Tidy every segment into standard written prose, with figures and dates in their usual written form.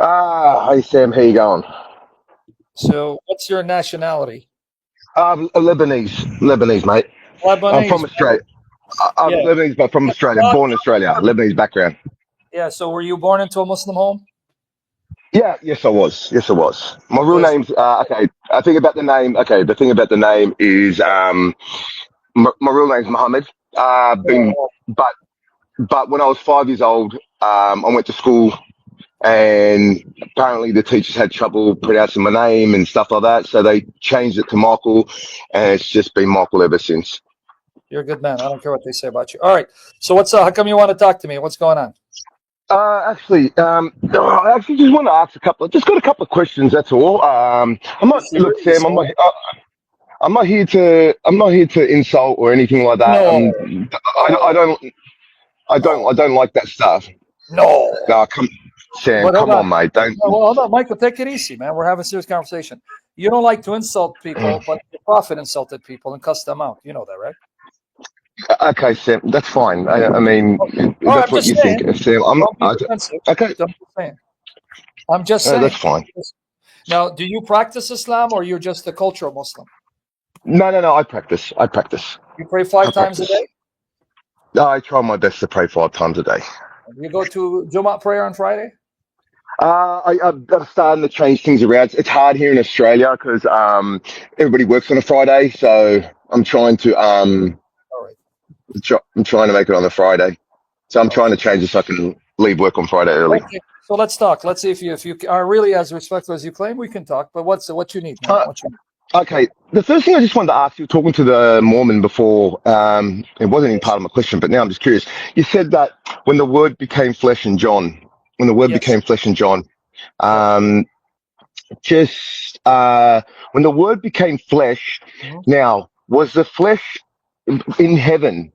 Hey Sam, how you going? So, what's your nationality? Lebanese, mate. I'm Lebanese. from Australia. I'm Yeah. Lebanese, but from Australia. Not Born in Australia. Arabic. Lebanese background. Yeah. So, were you born into a Muslim home? Yeah, yes, I was. Yes, I was. My real Okay. name's okay. I think about the name. Okay, the thing about the name is my real name's Mahomet. Been but when I was 5 years old, I went to school and apparently the teachers had trouble pronouncing my name and stuff like that, so they changed it to Michael, and it's just been Michael ever since. You're a good man. I don't care what they say about you. All right. So, what's how come you want to talk to me? What's going on? I actually just want to ask just got a couple of questions. That's all. I'm You not, look, serious? Sam, I'm not here to insult or anything like that. No. I No. don't, No. I don't like that stuff. No. No, Sam, But hold come on. on, mate. Don't. No, well, hold on, Michael. Take it easy, man. We're having a serious conversation. You don't like to insult people, but the Prophet insulted people and cussed them out. You know that, right? Okay, Sam, that's fine. I mean, Okay. if All right. that's I'm what just you think, saying. Sam. Don't be defensive. Okay. I'm just saying. I'm just That's saying. fine. Now, do you practice Islam or you're just a cultural Muslim? No, no, no. I practice. I practice. You pray I 5 times a practice. day? I try my best to pray 5 times a day. You go to Jummah prayer on Friday? I've got to start to change things around. It's hard here in Australia because everybody works on a Friday, so I'm trying to All right. I'm trying to make it on a Friday. So I'm trying Okay. to change it so I can leave work on Friday early. Okay. So let's talk. Let's see if you are really as respectful as you claim. We can talk. But what you need, man? Uh, What you need? okay, the first thing I just wanted to ask you, talking to the Mormon before, it wasn't even Yes. part of my question, but now I'm just curious. You said that when the Word became flesh in John, when the Word Yes. became flesh in John, Yep. um, just when the Word became flesh. Mhm. Now, was the flesh in heaven?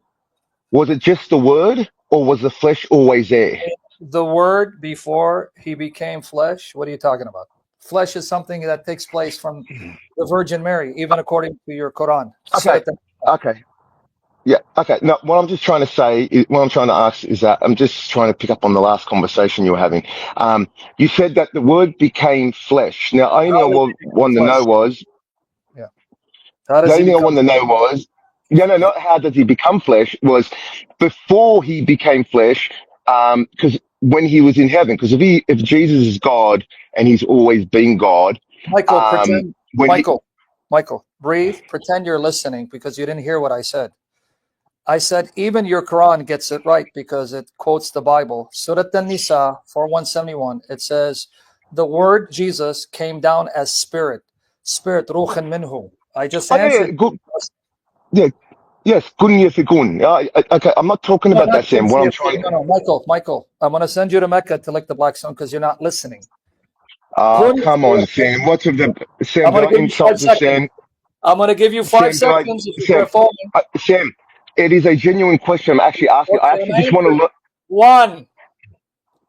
Was it just the Word, or was the flesh always there? The word before he became flesh. What are you talking about? Flesh is something that takes place from the Virgin Mary, even according to your Quran. Surah Okay, okay, yeah, okay. No, what I'm just trying to say, what I'm trying to ask is that I'm just trying to pick up on the last conversation you were having. You said that the Word became flesh. Now, how did he become flesh? Yeah. How the does he only thing I become wanted to know was, yeah, no, flesh? not how did he become flesh, was before he became flesh, because when he was in heaven, because if Jesus is God and he's always been God, Michael, pretend. when he, Michael, Michael, breathe. Pretend you're listening because you didn't hear what I said. I said even your Quran gets it right because it quotes the Bible. Surah An-Nisa 4171. It says the word Jesus came down as spirit, spirit ruhan minhu. I just oh yeah, answered. yeah, good, yeah, yes, kun yafikun. Okay, I'm not talking No, about not that, Sam. What I'm conspiracy. trying No, no, Michael, Michael. I'm going to send you to Mecca to lick the black stone because you're not listening. come on, Sam. What's of the Sam? I'm Did going I to give you insult five the Sam? seconds. I'm going to give you five Sam, did I? seconds if you Sam, quit following. Sam, it is a genuine question. I'm actually asking. I What's your actually just name? want to look. One,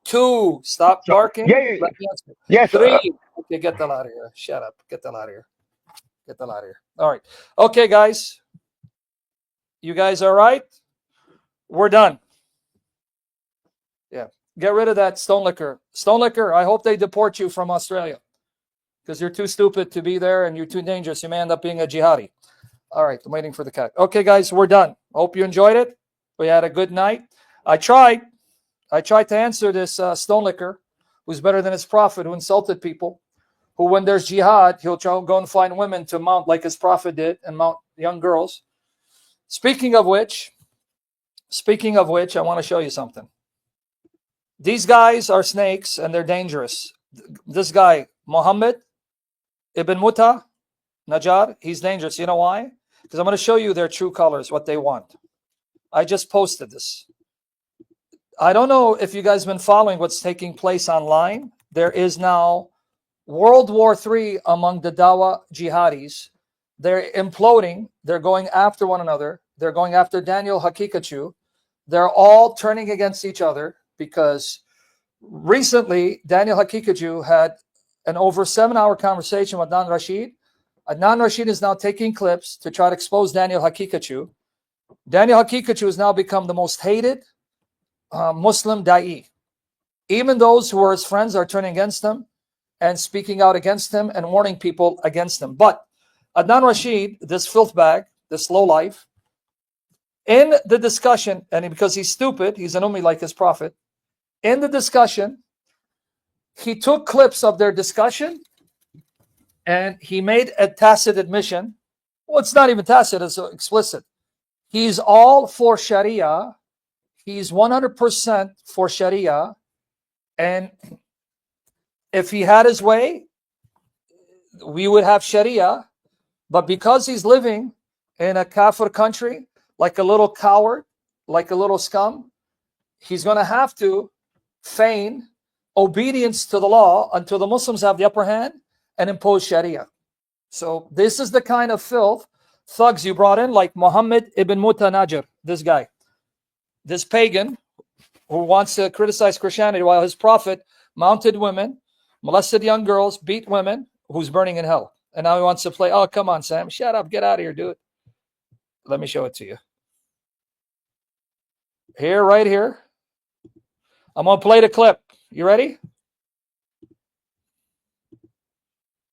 two. Stop So, yeah, barking. yeah, Let me answer. yes. Three. Okay, get the hell out of here. Shut up. Get the hell out of here. Get the hell out of here. All right. Okay, guys. You guys all right? We're done. Yeah. Get rid of that stone liquor. Stone liquor, I hope they deport you from Australia because you're too stupid to be there and you're too dangerous. You may end up being a jihadi. All right. I'm waiting for the cat. Okay, guys, we're done. Hope you enjoyed it. We had a good night. I tried. I tried to answer this stone liquor who's better than his prophet who insulted people. Who, when there's jihad, he'll try to go and find women to mount like his prophet did and mount young girls. Speaking of which, I want to show you something. These guys are snakes and they're dangerous. This guy, Muhammad ibn Muta Najjar, he's dangerous. You know why? Because I'm going to show you their true colors, what they want. I just posted this. I don't know if you guys have been following what's taking place online. There is now World War III among the Dawa jihadis. They're imploding. They're going after one another. They're going after Daniel Hakikachu. They're all turning against each other because recently Daniel Hakikachu had an over 7 hour conversation with Adnan Rashid. Adnan Rashid is now taking clips to try to expose Daniel Hakikachu. Daniel Hakikachu has now become the most hated Muslim da'i. Even those who are his friends are turning against him and speaking out against him and warning people against him. But Adnan Rashid, this filth bag, this lowlife, in the discussion, and because he's stupid, he's an ummi like his prophet, in the discussion, he took clips of their discussion and he made a tacit admission. Well, it's not even tacit, it's explicit. He's all for Sharia. He's 100% for Sharia. And if he had his way, we would have Sharia. But because he's living in a kafir country, like a little coward, like a little scum, he's going to have to feign obedience to the law until the Muslims have the upper hand and impose Sharia. So this is the kind of filth thugs you brought in, like Mahomet ibn Mutanajir, this guy, this pagan who wants to criticize Christianity while his prophet mounted women, molested young girls, beat women, who's burning in hell. And now he wants to play, oh, come on, Sam, shut up, get out of here, do it. Let me show it to you. Here, right here. I'm going to play the clip. You ready?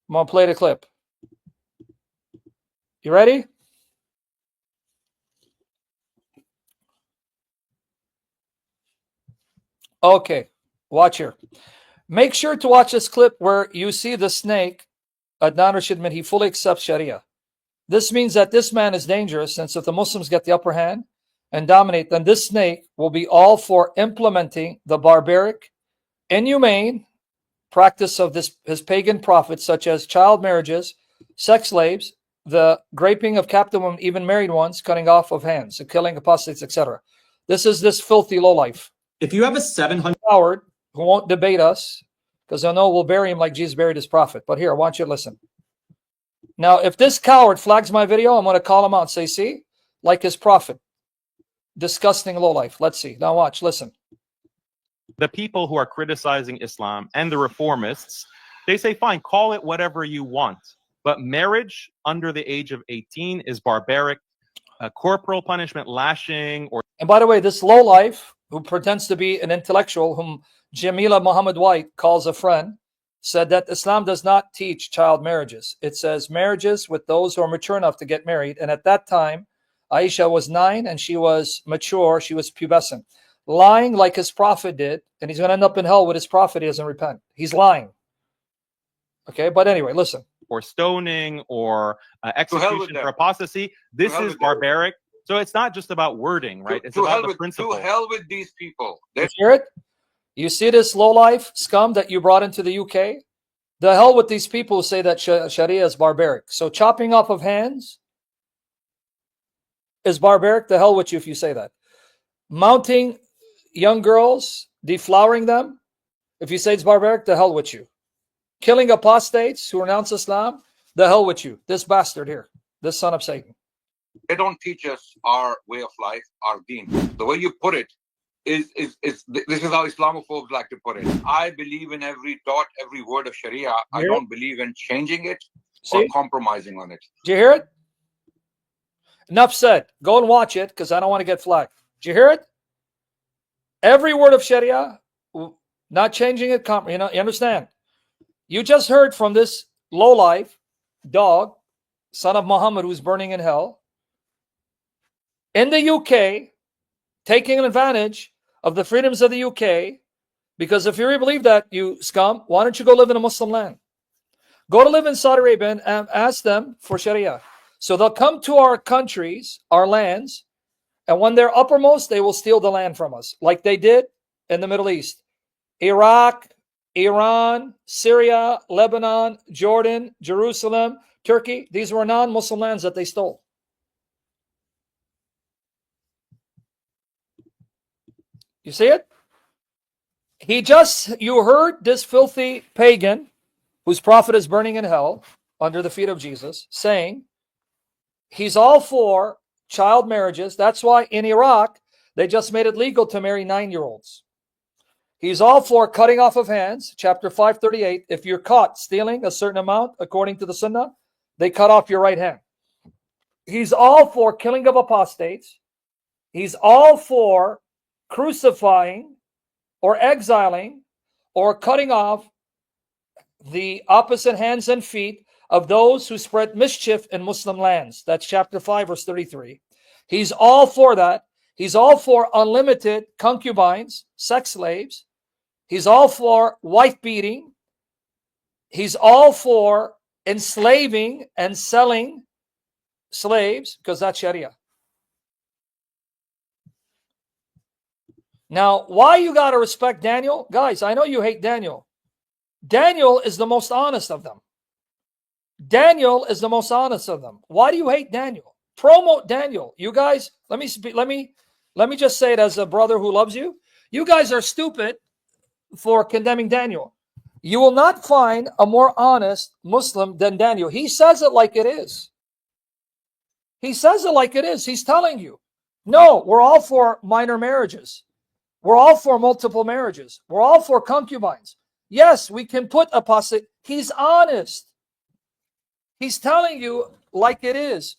I'm going to play the clip. You ready? Okay, watch here. Make sure to watch this clip where you see the snake. Adnan Rashid admit he fully accepts Sharia. This means that this man is dangerous, since if the Muslims get the upper hand and dominate, then this snake will be all for implementing the barbaric, inhumane practice of his pagan prophets, such as child marriages, sex slaves, the raping of captive women, even married ones, cutting off of hands, the killing apostates, etc. This is this filthy lowlife. If you have a 700 coward who won't debate us, because they'll know we'll bury him like Jesus buried his prophet. But here, I want you to listen. Now, if this coward flags my video, I'm going to call him out and say, see, like his prophet. Disgusting lowlife. Let's see. Now watch, listen. The people who are criticizing Islam and the reformists, they say, fine, call it whatever you want. But marriage under the age of 18 is barbaric. Corporal punishment, lashing, or... And by the way, this lowlife, who pretends to be an intellectual, whom Jamila Muhammad White calls a friend, said that Islam does not teach child marriages. It says marriages with those who are mature enough to get married. And at that time, Aisha was 9 and she was mature. She was pubescent. Lying like his prophet did, and he's going to end up in hell with his prophet. He doesn't repent. He's lying. Okay, but anyway, listen. Or stoning or execution for apostasy. This is barbaric. So it's not just about wording, right? It's about the principle. To hell with these people. You hear it? You see this lowlife scum that you brought into the UK? The hell with these people who say that Sharia is barbaric. So chopping off of hands is barbaric. The hell with you if you say that. Mounting young girls, deflowering them, if you say it's barbaric, the hell with you. Killing apostates who renounce Islam, the hell with you. This bastard here, this son of Satan. They don't teach us our way of life, our deen. The way you put it is this is how Islamophobes like to put it. I believe in every dot, every word of Sharia. I don't believe in changing it or compromising on it. Did you hear it? Enough said. Go and watch it because I don't want to get flagged. Did you hear it? Every word of Sharia, not changing it. You understand? You just heard from this lowlife dog, son of Muhammad, who's burning in hell, in the UK, taking advantage of the freedoms of the UK, because if you really believe that, you scum, why don't you go live in a Muslim land? Go to live in Saudi Arabia and ask them for Sharia. So they'll come to our countries, our lands, and when they're uppermost, they will steal the land from us, like they did in the Middle East. Iraq, Iran, Syria, Lebanon, Jordan, Jerusalem, Turkey. These were non-Muslim lands that they stole. You see it? You heard this filthy pagan, whose prophet is burning in hell under the feet of Jesus, saying he's all for child marriages. That's why in Iraq, they just made it legal to marry 9-year-olds. He's all for cutting off of hands. Chapter 538, if you're caught stealing a certain amount, according to the Sunnah, they cut off your right hand. He's all for killing of apostates. He's all for crucifying or exiling or cutting off the opposite hands and feet of those who spread mischief in Muslim lands. That's chapter 5, verse 33. He's all for that. He's all for unlimited concubines, sex slaves. He's all for wife beating. He's all for enslaving and selling slaves, because that's Sharia. Now, why you got to respect Daniel? Guys, I know you hate Daniel. Daniel is the most honest of them. Daniel is the most honest of them. Why do you hate Daniel? Promote Daniel. You guys, let me just say it as a brother who loves you. You guys are stupid for condemning Daniel. You will not find a more honest Muslim than Daniel. He says it like it is. He says it like it is. He's telling you, no, we're all for minor marriages. We're all for multiple marriages. We're all for concubines. Yes, we can put apostate. He's honest. He's telling you like it is.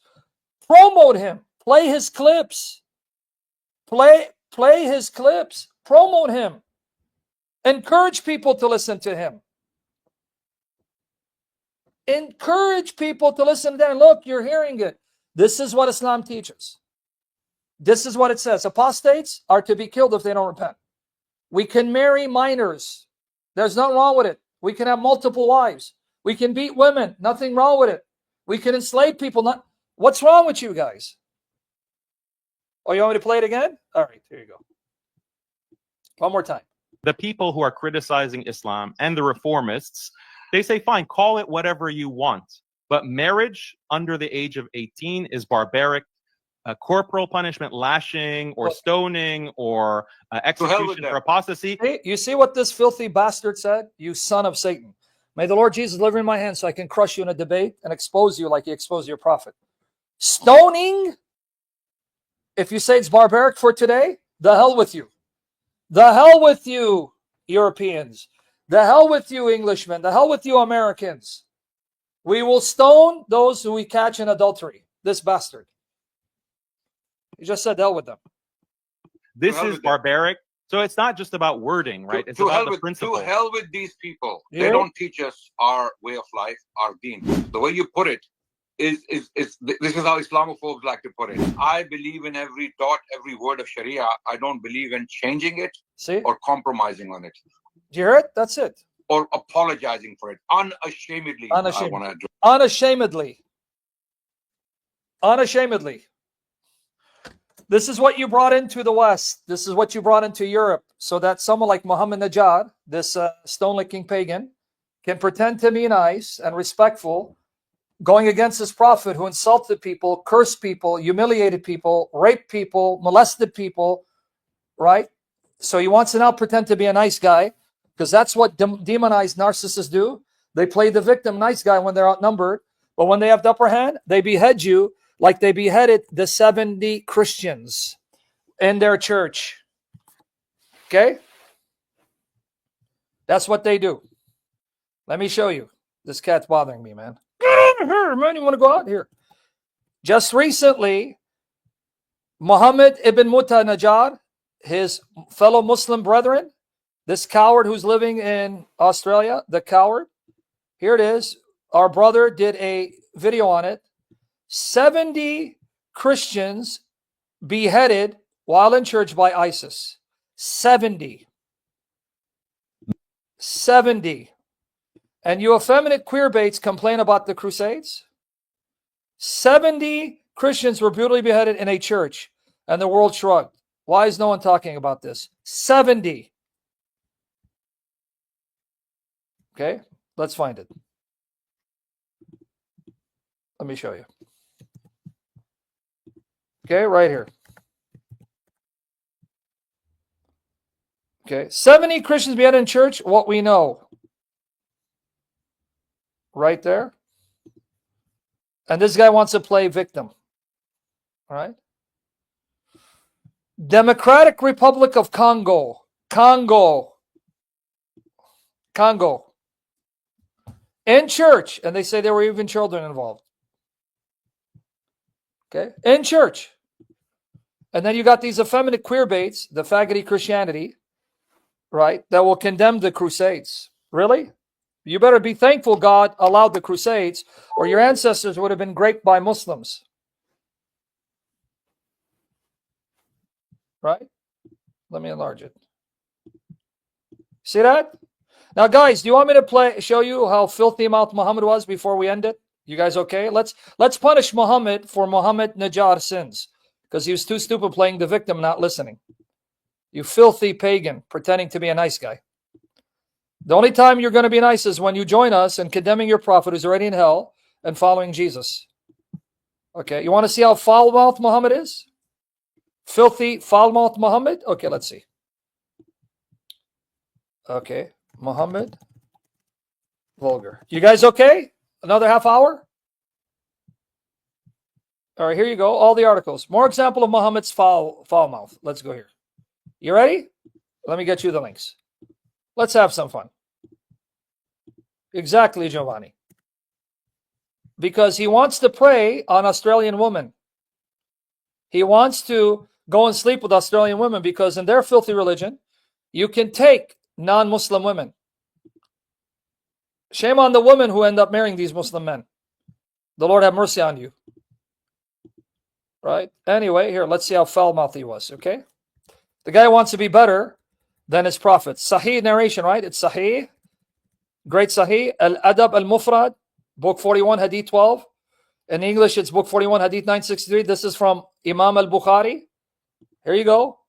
Promote him. Play his clips. Play his clips. Promote him. Encourage people to listen to him. Encourage people to listen to him. Look, you're hearing it. This is what Islam teaches. This is what it says. Apostates are to be killed if they don't repent. We can marry minors. There's nothing wrong with it. We can have multiple wives. We can beat women. Nothing wrong with it. We can enslave people. What's wrong with you guys? Oh, you want me to play it again? All right, here you go. One more time. The people who are criticizing Islam and the reformists, they say, fine, call it whatever you want. But marriage under the age of 18 is barbaric. Corporal punishment, lashing or stoning or execution for apostasy. Hey, you see what this filthy bastard said? You son of Satan. May the Lord Jesus deliver in my hand so I can crush you in a debate and expose you like he exposed your prophet. Stoning? If you say it's barbaric for today, the hell with you. The hell with you, Europeans. The hell with you, Englishmen. The hell with you, Americans. We will stone those who we catch in adultery. This bastard. He just said hell with them. This is barbaric. So it's not just about wording, right? It's about the principle. To hell with these people. Yeah. They don't teach us our way of life, our deen. The way you put it is this is how Islamophobes like to put it. I believe in every dot, every word of Sharia. I don't believe in changing it or compromising on it. Do you hear it? That's it. Or apologizing for it. Unashamedly. Unashamedly. Unashamedly. This is what you brought into the West. This is what you brought into Europe, so that someone like Muhammad Najad, this stone-licking pagan, can pretend to be nice and respectful, going against his prophet who insulted people, cursed people, humiliated people, raped people, molested people, right? So he wants to now pretend to be a nice guy, because that's what demonized narcissists do. They play the victim nice guy when they're outnumbered, but when they have the upper hand, they behead you like they beheaded the 70 Christians in their church. Okay? That's what they do. Let me show you. This cat's bothering me, man. Get over here, man. You want to go out here? Just recently, Muhammad ibn Najad, his fellow Muslim brethren, this coward who's living in Australia, the coward, here it is. Our brother did a video on it. 70 Christians beheaded while in church by ISIS. 70. 70. And you effeminate queerbaits complain about the Crusades? 70 Christians were brutally beheaded in a church, and the world shrugged. Why is no one talking about this? 70. Okay, let's find it. Let me show you. Okay, right here. Okay, 70 Christians beheaded in church, what we know. Right there. And this guy wants to play victim. All right. Democratic Republic of Congo. Congo. In church. And they say there were even children involved. Okay. In church. And then you got these effeminate queerbaits, the faggoty Christianity, right, that will condemn the Crusades. Really? You better be thankful God allowed the Crusades, or your ancestors would have been raped by Muslims. Right? Let me enlarge it. See that? Now, guys, do you want me to show you how filthy mouth Muhammad was before we end it? You guys okay? Let's punish Muhammad for Muhammad Najjar's sins, because he was too stupid playing the victim, not listening. You filthy pagan, pretending to be a nice guy. The only time you're going to be nice is when you join us in condemning your prophet who's already in hell and following Jesus. Okay, you want to see how foul-mouthed Muhammad is? Filthy, foul-mouthed Muhammad? Okay, let's see. Okay, Muhammad, Vulgar. You guys okay? Another half hour? All right, here you go. All the articles. More example of Muhammad's foul mouth. Let's go here. You ready? Let me get you the links. Let's have some fun. Exactly, Giovanni. Because he wants to prey on Australian women. He wants to go and sleep with Australian women because in their filthy religion, you can take non-Muslim women. Shame on the women who end up marrying these Muslim men. The Lord have mercy on you. Right? Anyway, here, let's see how foul-mouthed he was, okay? The guy wants to be better than his prophet. Sahih narration, right? It's Sahih. Great Sahih. Al-Adab al-Mufrad, book 41, hadith 12. In English, it's book 41, hadith 963. This is from Imam al-Bukhari. Here you go.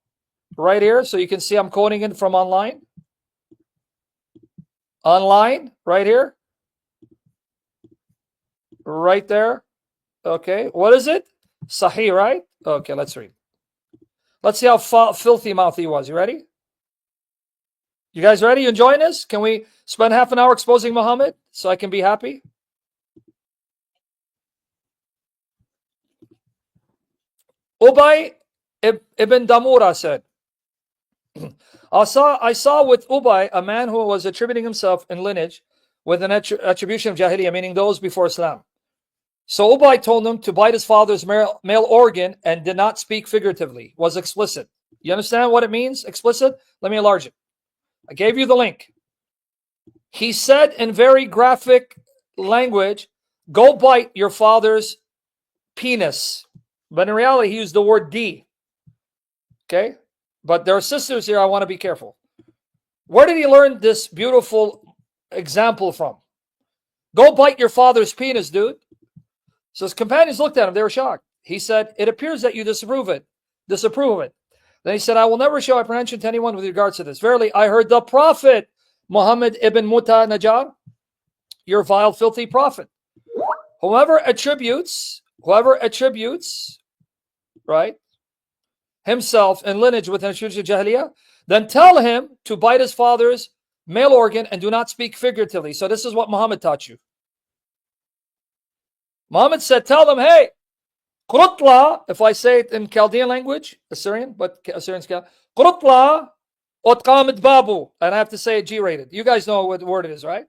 Right here, so you can see I'm quoting it from online. Online, right here. Right there. Okay, what is it? Sahih, right? Okay, let's read. Let's see how filthy mouth he was. You ready? You guys ready? You enjoying this? Can we spend half an hour exposing Muhammad so I can be happy? Ubay ibn Damura said, I saw with Ubay a man who was attributing himself in lineage with an attribution of Jahiliyyah, meaning those before Islam. So Ubay told him to bite his father's male organ and did not speak figuratively, was explicit. You understand what it means, explicit? Let me enlarge it. I gave you the link. He said in very graphic language, go bite your father's penis. But in reality, he used the word D. Okay? But there are sisters here, I want to be careful. Where did he learn this beautiful example from? Go bite your father's penis, dude. So his companions looked at him. They were shocked. He said, it appears that you disapprove of it. Then he said, I will never show apprehension to anyone with regards to this. Verily, I heard the prophet, Muhammad ibn Muta Najjar, your vile, filthy prophet. Whoever attributes, right, himself in lineage with an attribution of Jahiliyyah, then tell him to bite his father's male organ and do not speak figuratively. So this is what Muhammad taught you. Muhammad said, tell them, hey, Qurutla, if I say it in Chaldean language, Assyrian, but Assyrian's Qurutla otqamid babu. And I have to say it G-rated. You guys know what word it is, right?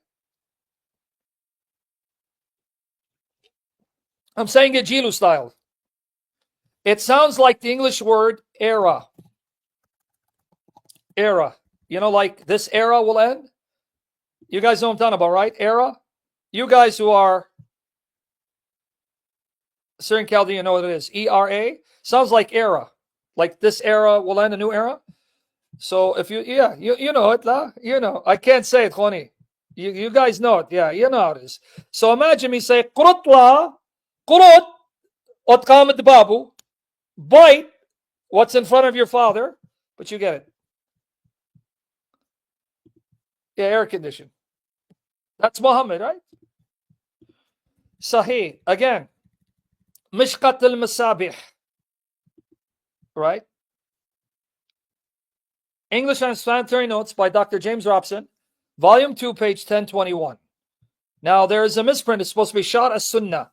I'm saying it Jilu style. It sounds like the English word era. Era. You know, like this era will end. You guys know what I'm talking about, right? Era. You guys who are Syrian Chaldean know what it is. ERA. Sounds like era. Like this era will end, a new era. So if you know it, you know. I can't say it, Khoni. You guys know it. Yeah, you know how it is. So imagine me say, Qurut otqamid babu. Bite what's in front of your father, but you get it. Yeah, air condition. That's Muhammad, right? Sahih. Again, Mishkat al-Masabih. Right? English and Explanatory Notes by Dr. James Robson, Volume 2, page 1021. Now, there is a misprint. It's supposed to be Shad as-Sunnah.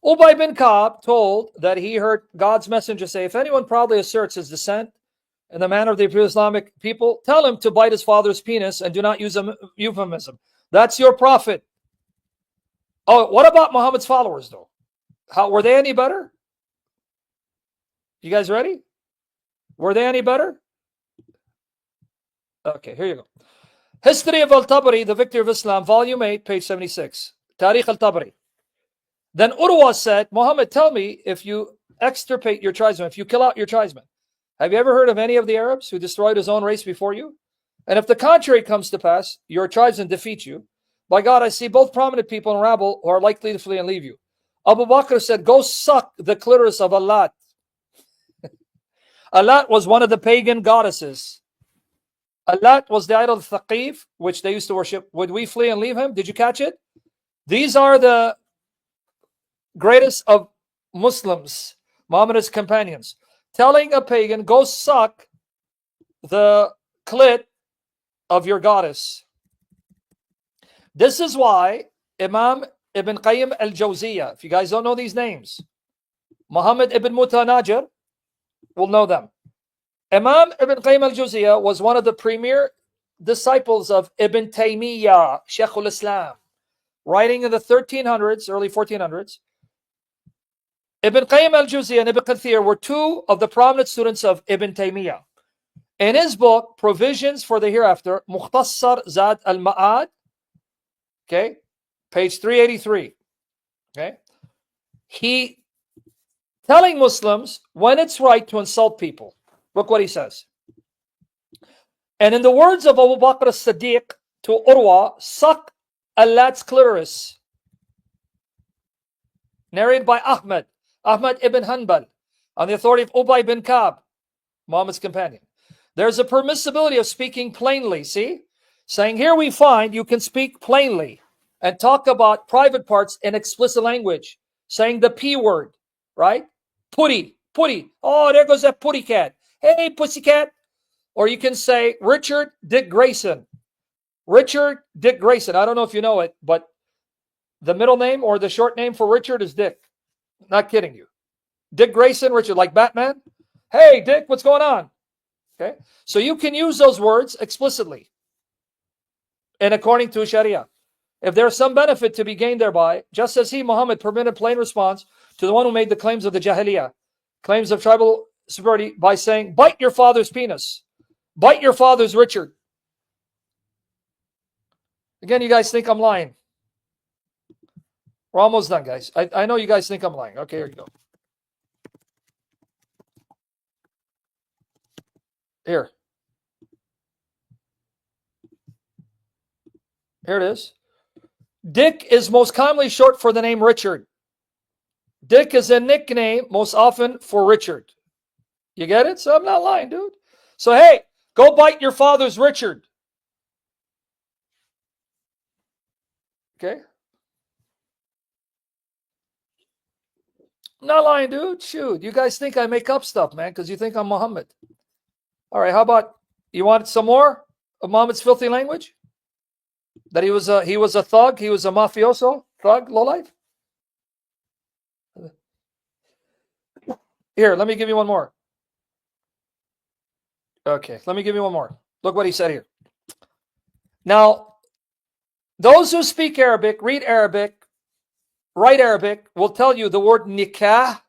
Ubay bin Ka'b told that he heard God's messenger say, if anyone proudly asserts his descent in the manner of the pre-Islamic people, tell him to bite his father's penis and do not use a euphemism. That's your prophet. Oh, what about Muhammad's followers, though? Were they any better? You guys ready? Were they any better? Okay, here you go. History of Al-Tabari, The Victory of Islam, Volume 8, page 76. Tariq Al-Tabari. Then Urwa said, Muhammad, tell me if you extirpate your tribesmen, if you kill out your tribesmen. Have you ever heard of any of the Arabs who destroyed his own race before you? And if the contrary comes to pass, your tribesmen defeat you. By God, I see both prominent people and rabble who are likely to flee and leave you. Abu Bakr said, go suck the clitoris of Allat. Allat was one of the pagan goddesses. Allat was the idol of Thaqif, which they used to worship. Would we flee and leave him? Did you catch it? These are the greatest of Muslims, Muhammad's companions, telling a pagan, go suck the clit of your goddess. This is why Imam Ibn Qayyim al-Jawziyah, if you guys don't know these names, Muhammad ibn Mutanajir will know them. Imam Ibn Qayyim al-Jawziyah was one of the premier disciples of Ibn Taymiyyah, Shaykh al-Islam, writing in the 1300s, early 1400s. Ibn Qayyim al-Jawziyah and Ibn Kathir were two of the prominent students of Ibn Taymiyyah. In his book, Provisions for the Hereafter, Mukhtasar Zad al-Ma'ad, okay, page 383, okay, he telling Muslims when it's right to insult people. Look what he says. And in the words of Abu Bakr as-Siddiq to Urwa, suck Allat's clitoris. Narrated by Ahmad ibn Hanbal, on the authority of Ubay bin Ka'b, Muhammad's companion. There's a permissibility of speaking plainly, see? Saying here we find you can speak plainly and talk about private parts in explicit language. Saying the P word, right? Putty. Oh, there goes that putty cat. Hey, pussycat. Or you can say Richard Dick Grayson. Richard Dick Grayson. I don't know if you know it, but the middle name or the short name for Richard is Dick. Not kidding you. Dick Grayson, Richard, like Batman. Hey, Dick, what's going on? Okay. So you can use those words explicitly and according to Sharia. If there's some benefit to be gained thereby, just as he, Muhammad, permitted plain response to the one who made the claims of the Jahiliyyah, claims of tribal superiority by saying, bite your father's penis. Bite your father's Richard. Again, you guys think I'm lying. We're almost done, guys. I know you guys think I'm lying. Okay, here you go. Here. Here it is. Dick is most commonly short for the name Richard. Dick is a nickname most often for Richard. You get it? So I'm not lying, dude. So hey, go bite your father's Richard. Okay? I'm not lying, dude. Shoot. You guys think I make up stuff, man, because you think I'm Muhammad. All right, how about, you want some more of Muhammad's filthy language? That he was a thug, he was a mafioso, thug, lowlife? Here, let me give you one more. Okay, let me give you one more. Look what he said here. Now, those who speak Arabic, read Arabic, write Arabic, will tell you the word nikah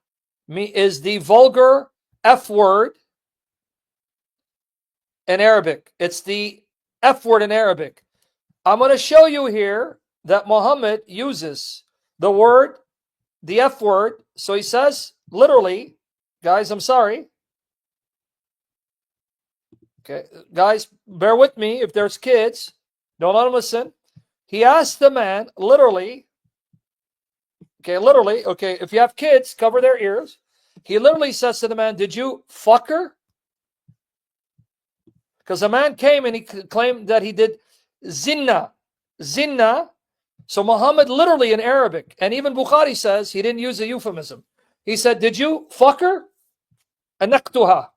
is the vulgar F word in Arabic. It's the F word in Arabic. I'm going to show you here that Muhammad uses the F word. So he says, literally, guys, I'm sorry. Okay, guys, bear with me. If there's kids, don't let them listen. He asked the man, literally, if you have kids, cover their ears. He literally says to the man, did you fuck her? Because a man came and he claimed that he did zinna. So Muhammad literally in Arabic, and even Bukhari says he didn't use a euphemism. He said, did you fuck her? Niktuha.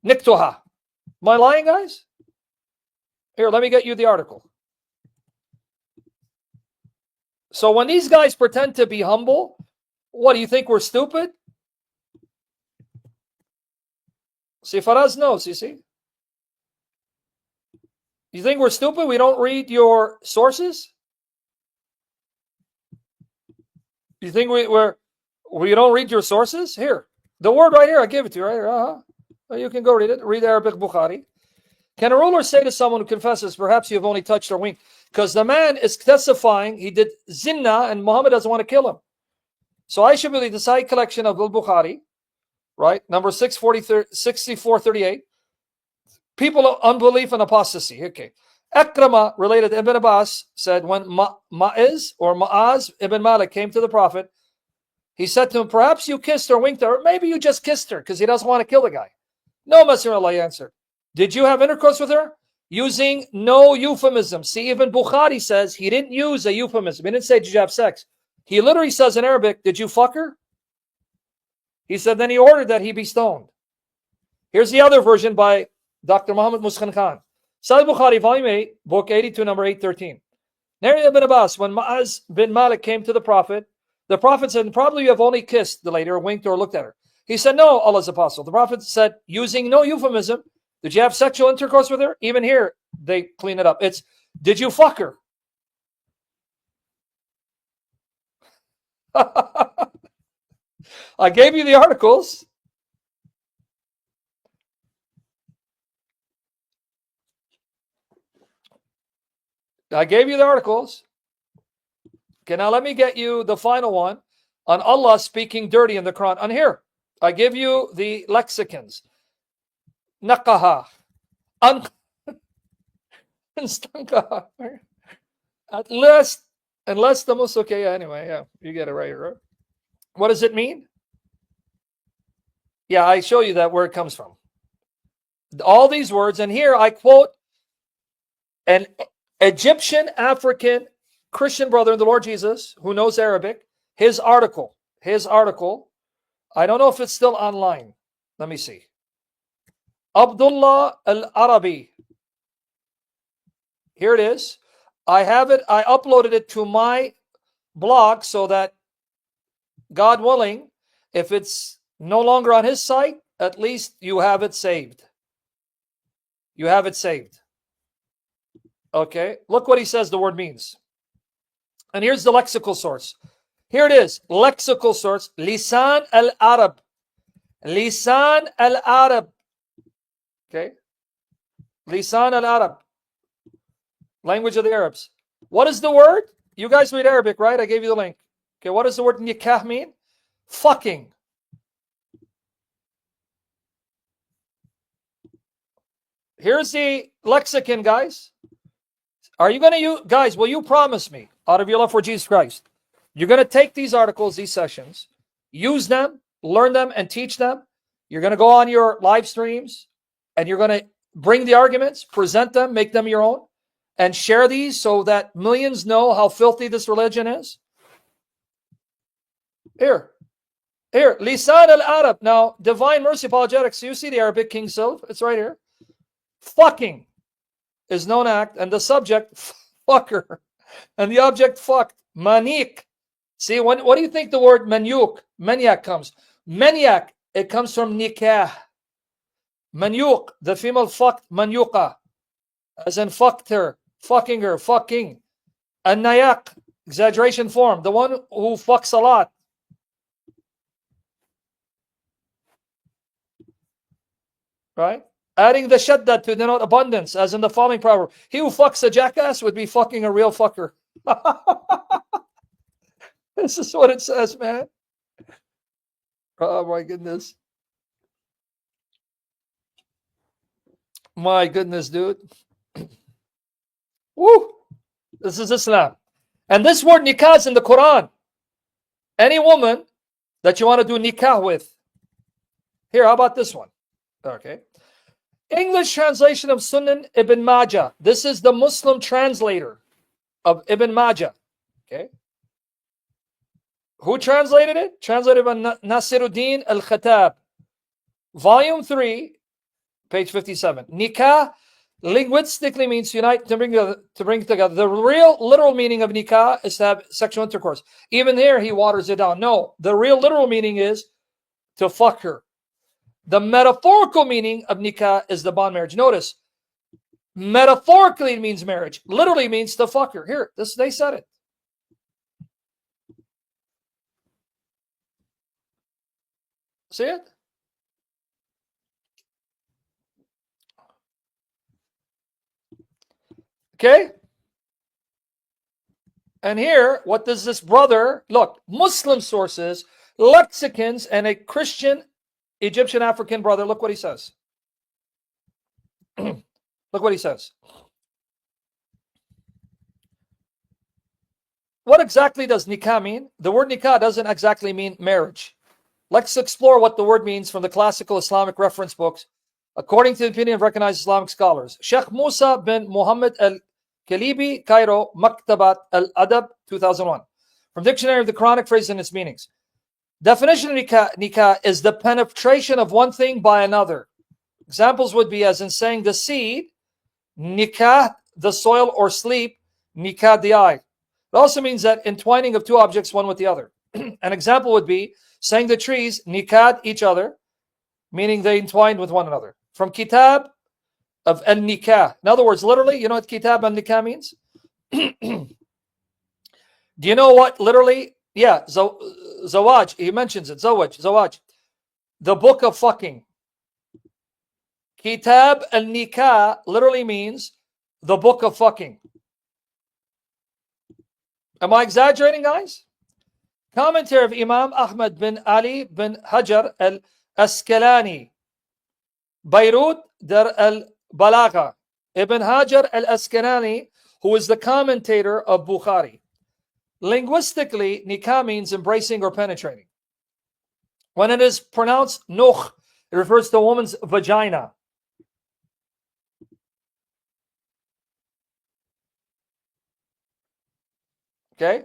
Am I lying, guys? Here, let me get you the article. So when these guys pretend to be humble, what, do you think we're stupid? See, Faraz knows, you see? You think we're stupid? We don't read your sources? You think we don't read your sources? Here, the word right here, I give it to you right here. You can go read it. Read Arabic Bukhari. Can a ruler say to someone who confesses, perhaps you have only touched or winked? Because the man is testifying he did zina and Muhammad doesn't want to kill him. So I should believe the Sahih collection of Al-Bukhari, right? Number 6438. People of unbelief and apostasy. Okay. Akrama, related to Ibn Abbas, said when Ma'az ibn Malik came to the Prophet, he said to him, perhaps you kissed or winked her, or maybe you just kissed her because he doesn't want to kill the guy. No, Messenger of Allah answered. Did you have intercourse with her? Using no euphemism. See, Ibn Bukhari says he didn't use a euphemism. He didn't say, did you have sex? He literally says in Arabic, did you fuck her? He said, then he ordered that he be stoned. Here's the other version by Dr. Muhammad Muskan Khan. Sahih Bukhari, volume 8, book 82, number 813. Narrated Ibn Abbas, when Ma'az bin Malik came to the Prophet said, probably you have only kissed the lady or winked or looked at her. He said, no, Allah's apostle. The Prophet said, using no euphemism, did you have sexual intercourse with her? Even here, they clean it up. It's, did you fuck her? I gave you the articles. Okay, now let me get you the final one on Allah speaking dirty in the Quran. And here, I give you the lexicons. Naqaha. Unless the most, okay, anyway, yeah, you get it right? What does it mean? Yeah, I show you that where it comes from. All these words, and here I quote an Egyptian African Christian brother in the Lord Jesus who knows Arabic, his article. I don't know if it's still online. Let me see. Abdullah al-Arabi. Here it is. I have it. I uploaded it to my blog so that, God willing, if it's no longer on his site, at least you have it saved. Okay, look what he says the word means. And here's the lexical source. Here it is, lexical source, Lisan al-Arab. Lisan al-Arab. Okay, Lisan al-Arab. Language of the Arabs. What is the word? You guys read Arabic, right? I gave you the link. Okay, what does the word nikah mean? Fucking. Here's the lexicon, guys. Are you going to use, guys, will you promise me, out of your love for Jesus Christ, you're going to take these articles, these sessions, use them, learn them, and teach them? You're going to go on your live streams, and you're going to bring the arguments, present them, make them your own, and share these so that millions know how filthy this religion is? Here, Lisan al-Arab. Now, Divine Mercy Apologetics, you see the Arabic King Silv, it's right here. Fucking is known act, and the subject, fucker, and the object, fucked, manik. See, what do you think the word maniac comes? Maniac, it comes from nikah. Manyuk, the female fucked, manyuka, as in fucked her, fucking her, fucking. And nayak, exaggeration form, the one who fucks a lot. Right? Adding the shadda to denote abundance, as in the following proverb. He who fucks a jackass would be fucking a real fucker. This is what it says, man. Oh, my goodness. My goodness, dude. Woo! This is Islam. And this word nikah is in the Quran. Any woman that you want to do nikah with. Here, how about this one? Okay. English translation of Sunan Ibn Majah. This is the Muslim translator of Ibn Majah. Okay. Who translated it? Translated by Nasiruddin al-Khattab. Volume 3, page 57. Nikah linguistically means unite, to bring together. The real literal meaning of nikah is to have sexual intercourse. Even here, he waters it down. No, the real literal meaning is to fuck her. The metaphorical meaning of nikah is the bond marriage. Notice, metaphorically it means marriage. Literally means to fuck her. Here, they said it. See it? Okay? And here, what does this brother, look, Muslim sources, lexicons, and a Christian Egyptian African brother, look what he says. Look what he says. What exactly does nikah mean? The word nikah doesn't exactly mean marriage. Let's explore what the word means from the classical Islamic reference books, according to the opinion of recognized Islamic scholars. Sheikh Musa bin Muhammad al-Kalibi, Cairo, Maktabat al-Adab, 2001. From Dictionary of the Quranic Phrase and its meanings. Definition of nikah is the penetration of one thing by another. Examples would be as in saying the seed, nikah, the soil or sleep, nikah, the eye. It also means that entwining of two objects one with the other. An example would be saying the trees nikah each other, meaning they entwined with one another. From kitab of al-nikah. In other words, literally, you know what kitab al-nikah means? Do you know what literally? Yeah, zawaj. He mentions it. Zawaj. The book of fucking. Kitab al-nikah literally means the book of fucking. Am I exaggerating, guys? Commentary of Imam Ahmad bin Ali bin Hajar al-Asqalani. Beirut Dar al-Balagha. Ibn Hajar al-Asqalani, who is the commentator of Bukhari. Linguistically, nikah means embracing or penetrating. When it is pronounced nukh, it refers to a woman's vagina. Okay?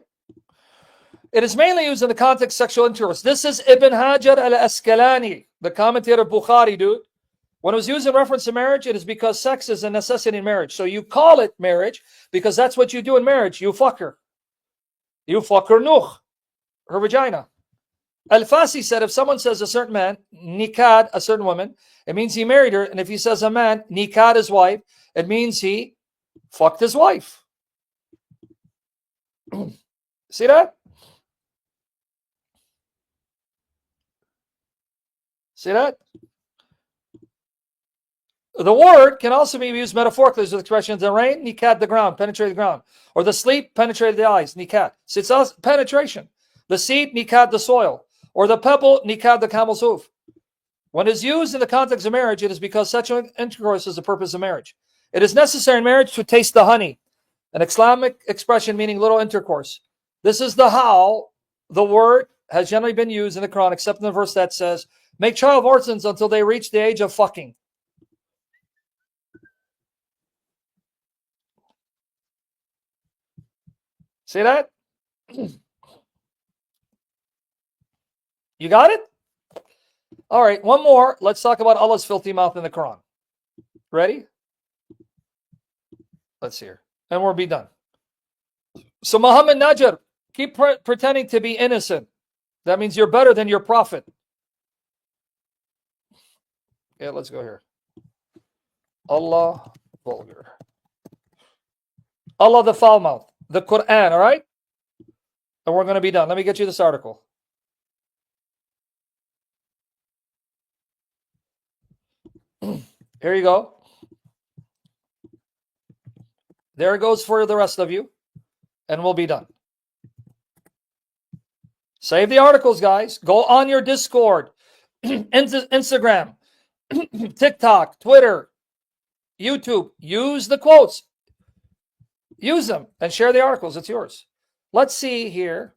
It is mainly used in the context of sexual intercourse. This is Ibn Hajar al-Asqalani, the commentator of Bukhari, dude. When it was used in reference to marriage, it is because sex is a necessity in marriage. So you call it marriage because that's what you do in marriage. You fuck her. You fuck her nukh, her vagina. Al-Fasi said if someone says a certain man, nikad, a certain woman, it means he married her. And if he says a man, nikad his wife, it means he fucked his wife. See that? See that? The word can also be used metaphorically as the expression, the rain, nikad, the ground, penetrate the ground. Or the sleep, penetrated the eyes, nikad. So it's also penetration. The seed, nikad, the soil. Or the pebble, nikad, the camel's hoof. When it is used in the context of marriage, it is because sexual intercourse is the purpose of marriage. It is necessary in marriage to taste the honey, an Islamic expression meaning little intercourse. This is how the word has generally been used in the Quran, except in the verse that says, make child orphans until they reach the age of fucking. See that? You got it? All right, one more. Let's talk about Allah's filthy mouth in the Quran. Ready? Let's hear. And we'll be done. So Muhammad Najjar, keep pretending to be innocent. That means you're better than your prophet. Yeah, let's go here. Allah, vulgar. Allah the foul mouth. The Quran, all right? And we're going to be done. Let me get you this article. Here you go. There it goes for the rest of you. And we'll be done. Save the articles, guys. Go on your Discord, Instagram, TikTok, Twitter, YouTube. Use the quotes. Use them and share the articles. It's yours. Let's see here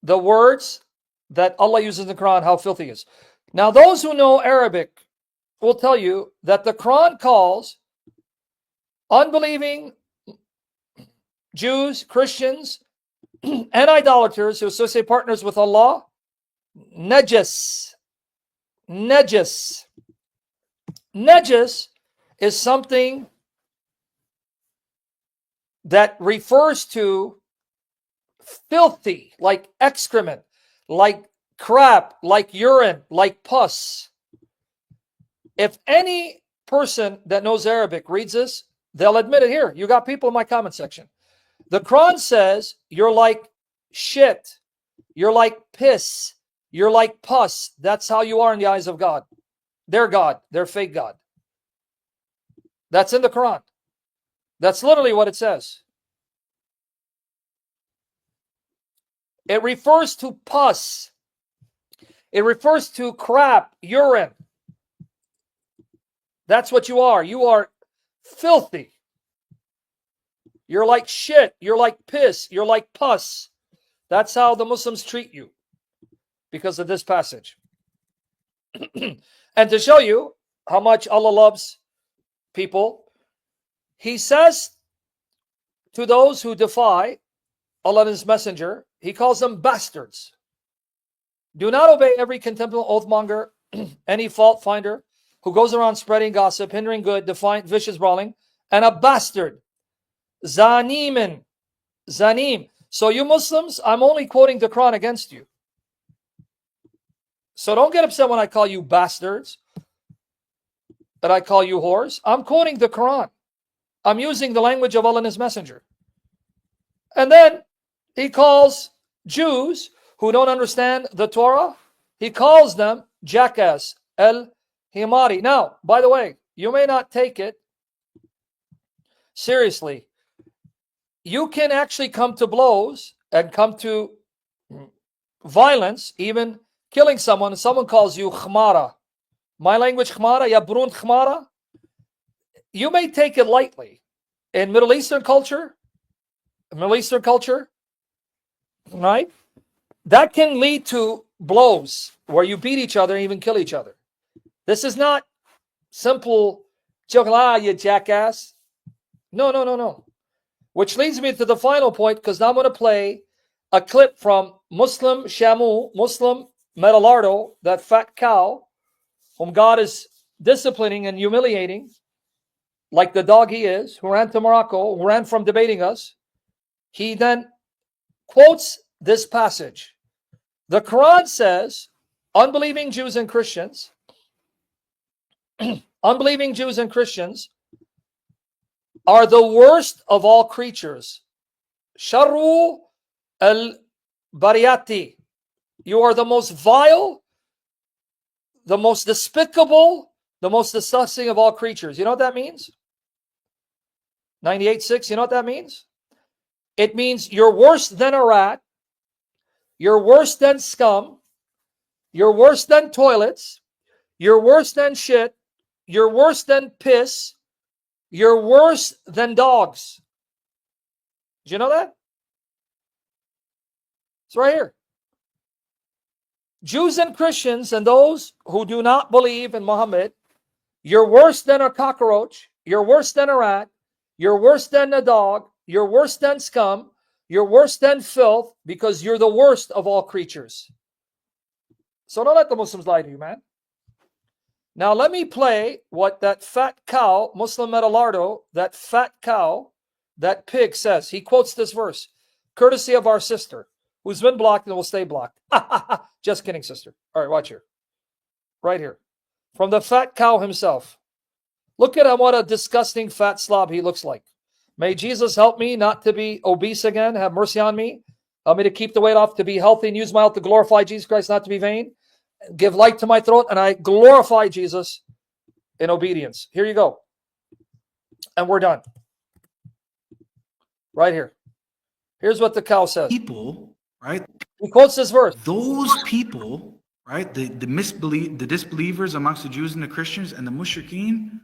the words that Allah uses in the Quran, how filthy it is. Now, those who know Arabic will tell you that the Quran calls unbelieving Jews, Christians, and idolaters who associate partners with Allah, najas. Najas. Najas is something that refers to filthy, like excrement, like crap, like urine, like pus. If any person that knows Arabic reads this, they'll admit it. Here, you got people in my comment section. The Quran says you're like shit, you're like piss, you're like pus. That's how you are in the eyes of God. Their God, their fake God. That's in the Quran. That's literally what it says. It refers to pus. It refers to crap, urine. That's what you are. You are filthy. You're like shit. You're like piss. You're like pus. That's how the Muslims treat you because of this passage. And to show you how much Allah loves people, He says to those who defy Allah and His Messenger, He calls them bastards. Do not obey every contemptible oathmonger, any fault finder who goes around spreading gossip, hindering good, defiant, vicious brawling, and a bastard. Zanimin. Zanim. So you Muslims, I'm only quoting the Quran against you. So don't get upset when I call you bastards, that I call you whores. I'm quoting the Quran. I'm using the language of Allah and His Messenger. And then He calls Jews who don't understand the Torah, He calls them jackass, el-himari. Now, by the way, you may not take it seriously. You can actually come to blows and come to violence, even killing someone, and someone calls you khmara. My language, khmara, yabrun khmara. You may take it lightly. In Middle Eastern culture, right? That can lead to blows where you beat each other and even kill each other. This is not simple, you jackass. No. Which leads me to the final point, because now I'm going to play a clip from Muslim Shamu, Muslim Metalardo, that fat cow, whom God is disciplining and humiliating, like the dog he is, who ran to Morocco, who ran from debating us. He then quotes this passage. The Quran says, unbelieving Jews and Christians, are the worst of all creatures. Sharru al-bariyati. You are the most vile, the most despicable, the most disgusting of all creatures. You know what that means? 98.6, you know what that means? It means you're worse than a rat. You're worse than scum. You're worse than toilets. You're worse than shit. You're worse than piss. You're worse than dogs. Did you know that? It's right here. Jews and Christians and those who do not believe in Muhammad, you're worse than a cockroach. You're worse than a rat. You're worse than a dog. You're worse than scum. You're worse than filth, because you're the worst of all creatures. So don't let the Muslims lie to you, man. Now let me play what that fat cow, Muslim Metalardo, that fat cow, that pig says. He quotes this verse, courtesy of our sister, who's been blocked and will stay blocked. Just kidding, sister. All right, watch here. Right here. From the fat cow himself. Look at him, what a disgusting fat slob he looks like. May Jesus help me not to be obese again. Have mercy on me. Help me to keep the weight off, to be healthy, and use my health to glorify Jesus Christ, not to be vain. Give light to my throat, and I glorify Jesus in obedience. Here you go. And we're done. Right here. Here's what the cow says. People, right? He quotes this verse. Those people, right? The disbelievers amongst the Jews and the Christians and the mushrikeen,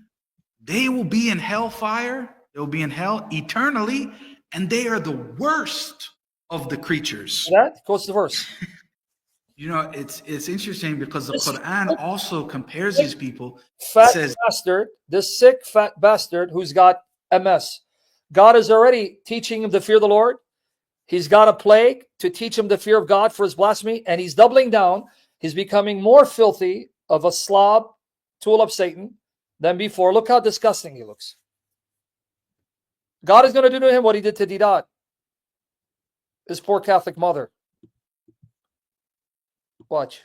they will be in hellfire. They will be in hell eternally, and they are the worst of the creatures. That quotes the verse. You know, it's interesting because the Quran also compares these people. Fat bastard, this sick fat bastard who's got MS. God is already teaching him to fear the Lord. He's got a plague to teach him the fear of God for his blasphemy, and he's doubling down. He's becoming more filthy of a slob, tool of Satan, than before. Look how disgusting he looks. God is going to do to him what he did to Didat, his poor Catholic mother. Watch.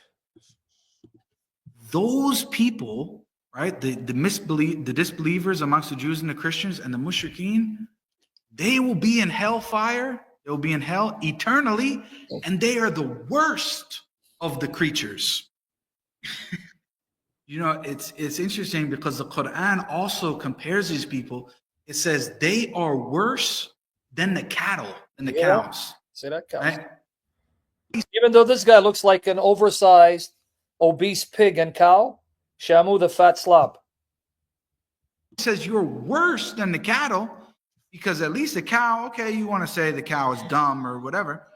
Those people, right? The disbelievers amongst the Jews and the Christians and the mushrikeen, they will be in hellfire. They will be in hell eternally, and they are the worst of the creatures. You know, it's interesting because the Quran also compares these people. it says they are worse than the cattle and the Yeah. cows. See that? Cows. Right? Even though this guy looks like an oversized, obese pig and cow, Shamu the fat slob. He says you're worse than the cattle because at least the cow, okay, you want to say the cow is dumb or whatever.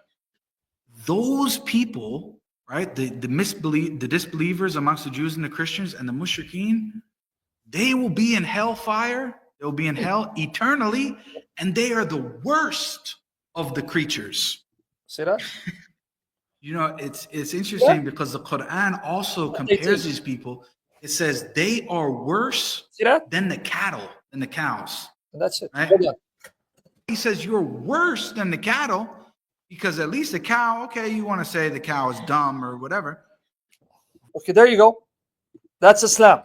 Those people, right, the disbelievers amongst the Jews and the Christians and the mushrikeen, they will be in hellfire. They'll be in hell eternally, and they are the worst of the creatures. See that? You know, it's interesting because the Quran also compares teach. these people. It says they are worse See that? than the cattle and the cows. And that's it. Right? Hold on. He says you're worse than the cattle because at least the cow, okay, you want to say the cow is dumb or whatever. Okay, there you go. That's Islam.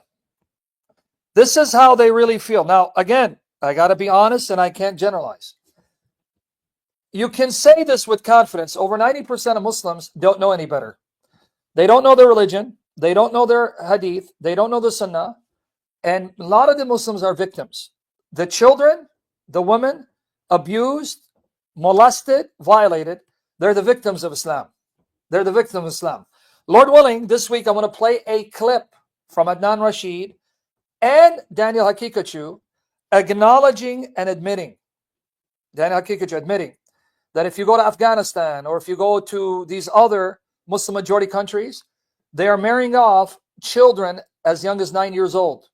This is how they really feel. Now, again, I got to be honest and I can't generalize. You can say this with confidence. Over 90% of Muslims don't know any better. They don't know their religion. They don't know their hadith. They don't know the sunnah. And a lot of the Muslims are victims. The children, the women, abused, molested, violated, they're the victims of Islam. They're the victims of Islam. Lord willing, this week I'm going to play a clip from Adnan Rashid and Daniel Hakikachu acknowledging and admitting, Daniel Hakikachu admitting that if you go to Afghanistan or if you go to these other Muslim majority countries, they are marrying off children as young as 9 years old.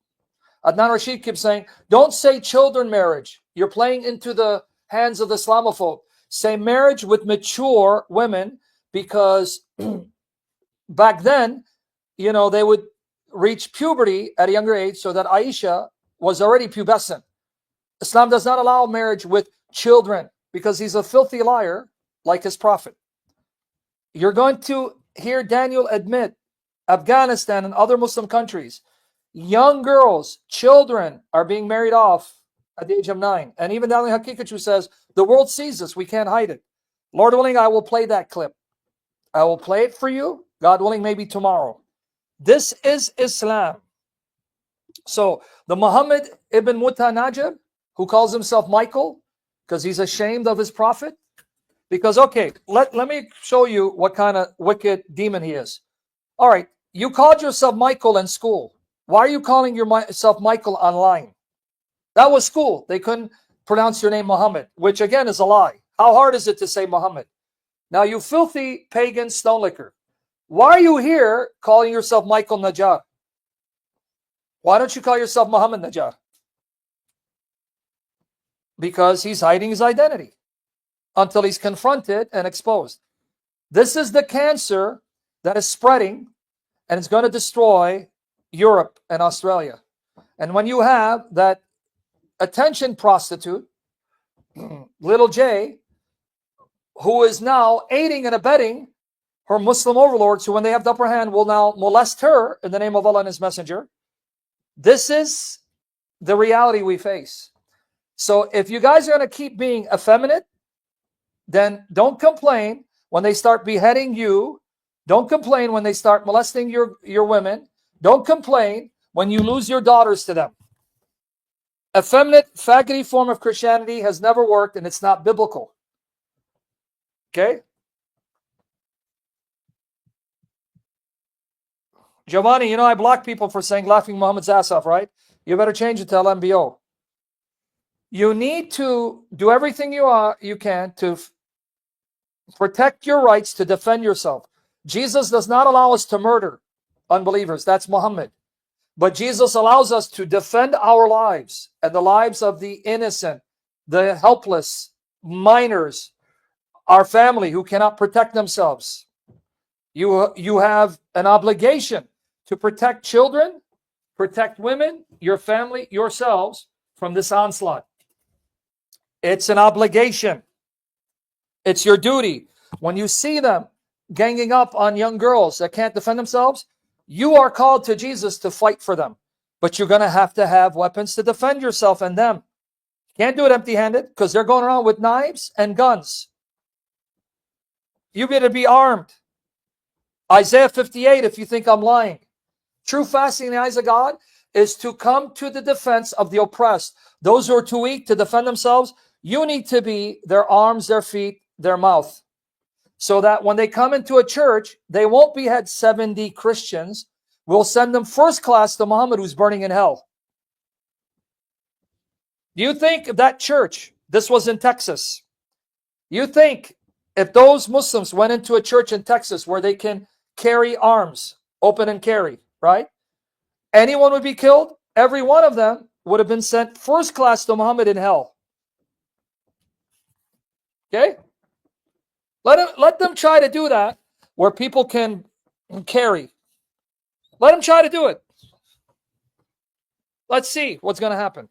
Adnan Rashid keeps saying, don't say children marriage. You're playing into the hands of the Islamophobe. Say marriage with mature women because back then, you know, they would reach puberty at a younger age so that Aisha was already pubescent. Islam does not allow marriage with children because he's a filthy liar like his prophet. You're going to hear Daniel admit Afghanistan and other Muslim countries, young girls, children are being married off at the age of 9. And even Daniel Hakikachu says, the world sees this, we can't hide it. Lord willing, I will play that clip. I will play it for you, God willing, maybe tomorrow. This is Islam. So the Muhammad ibn Mutanajib, who calls himself Michael, because he's ashamed of his prophet. Because, okay, let me show you what kind of wicked demon he is. All right, you called yourself Michael in school. Why are you calling yourself Michael online? That was school. They couldn't pronounce your name Muhammad, which again is a lie. How hard is it to say Muhammad? Now, you filthy pagan stone licker. Why are you here calling yourself Michael Najjar? Why don't you call yourself Muhammad Najjar? Because he's hiding his identity until he's confronted and exposed. This is the cancer that is spreading and it's going to destroy Europe and Australia. And when you have that attention prostitute, little J, who is now aiding and abetting her Muslim overlords, who when they have the upper hand will now molest her in the name of Allah and His Messenger. This is the reality we face. So if you guys are going to keep being effeminate, then don't complain when they start beheading you. Don't complain when they start molesting your women. Don't complain when you lose your daughters to them. Effeminate, faggoty form of Christianity has never worked, and it's not biblical. Okay? Giovanni, you know I block people for saying laughing Muhammad's ass off, right? You better change it to LMBO. You need to do everything you can to protect your rights, to defend yourself. Jesus does not allow us to murder unbelievers. That's Muhammad. But Jesus allows us to defend our lives and the lives of the innocent, the helpless, minors, our family who cannot protect themselves. You have an obligation to protect children, protect women, your family, yourselves from this onslaught. It's an obligation. It's your duty. When you see them ganging up on young girls that can't defend themselves, you are called to Jesus to fight for them. But you're going to have weapons to defend yourself and them. Can't do it empty-handed because they're going around with knives and guns. You better be armed. Isaiah 58, if you think I'm lying. True fasting in the eyes of God is to come to the defense of the oppressed. Those who are too weak to defend themselves, you need to be their arms, their feet, their mouth. So that when they come into a church, they won't behead 70 Christians. We'll send them first class to Muhammad, who's burning in hell. Do you think if that church, this was in Texas, you think if those Muslims went into a church in Texas where they can carry arms, open and carry, right? Anyone would be killed? Every one of them would have been sent first class to Muhammad in hell. Okay? Let them try to do that where people can carry. Let them try to do it. Let's see what's going to happen.